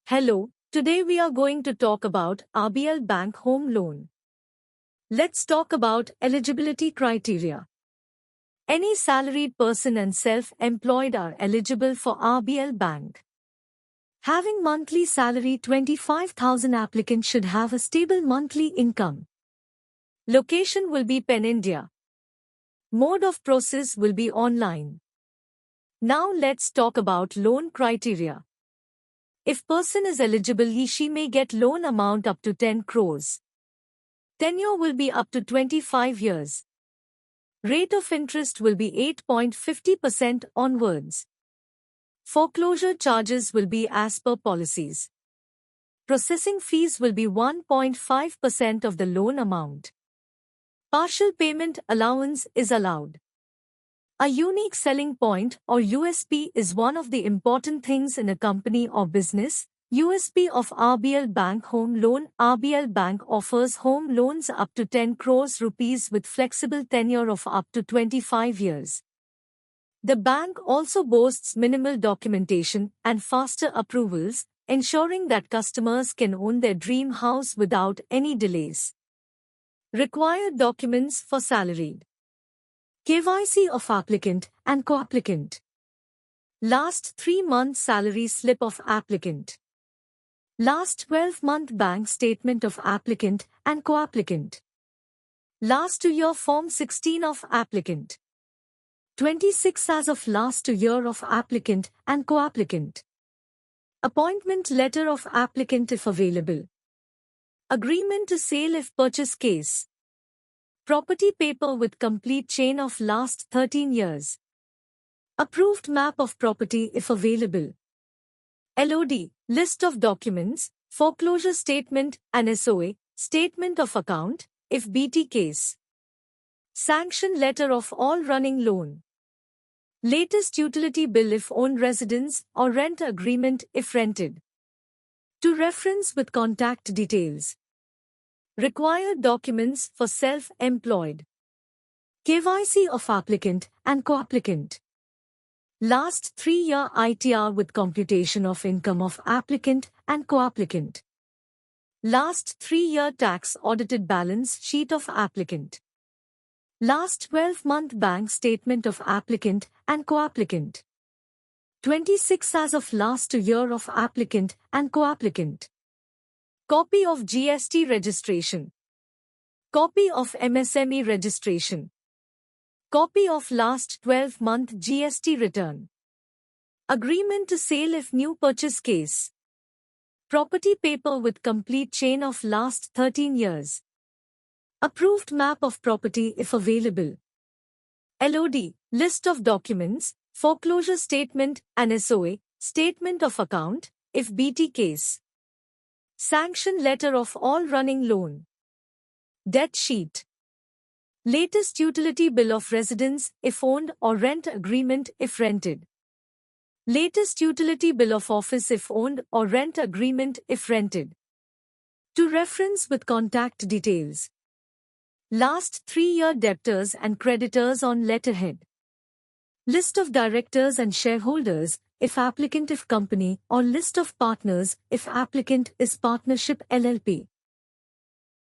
Hello, today we are going to talk about RBL Bank Home Loan. Let's talk about eligibility criteria. Any salaried person and self-employed are eligible for RBL Bank. Having monthly salary 25,000 applicant should have a stable monthly income. Location will be Pen India. Mode of process will be online. Now let's talk about loan criteria. If person is eligible, she may get loan amount up to 10 crores. Tenure will be up to 25 years. Rate of interest will be 8.50% onwards. Foreclosure charges will be as per policies. Processing fees will be 1.5% of the loan amount. Partial payment allowance is allowed. A unique selling point or USP is one of the important things in a company or business. USP of RBL Bank Home Loan. RBL Bank offers home loans up to 10 crores rupees with flexible tenure of up to 25 years. The bank also boasts minimal documentation and faster approvals, ensuring that customers can own their dream house without any delays. Required documents for salaried. KYC of applicant and co-applicant. Last 3 months salary slip of applicant. Last 12-month bank statement of applicant and co-applicant. Last 2 year Form 16 of applicant. 26 as of last 2 year of applicant and co-applicant. Appointment letter of applicant if available. Agreement to sale if purchase case. Property paper with complete chain of last 13 years. Approved map of property if available. LOD, list of documents, foreclosure statement and SOA, statement of account, if BT case. Sanction letter of all running loan. Latest utility bill if owned residence or rent agreement if rented. To reference with contact details. Required documents for self-employed. KYC of applicant and co-applicant. Last 3-year ITR with computation of income of applicant and co-applicant. Last 3-year tax audited balance sheet of applicant. Last 12-month bank statement of applicant and co-applicant. 26 as of last 2 year of applicant and co-applicant. Copy of GST registration. Copy of MSME registration. Copy of last 12-month GST return. Agreement to sale if new purchase case. Property paper with complete chain of last 13 years. Approved map of property if available. LOD, list of documents, foreclosure statement and SOA, statement of account, if BT case. Sanction letter of all running loan. Debt sheet. Latest utility bill of residence if owned or rent agreement if rented. Latest utility bill of office if owned or rent agreement if rented. To reference with contact details. Last 3-year debtors and creditors on letterhead. List of directors and shareholders, if applicant if company, or list of partners, if applicant is partnership LLP.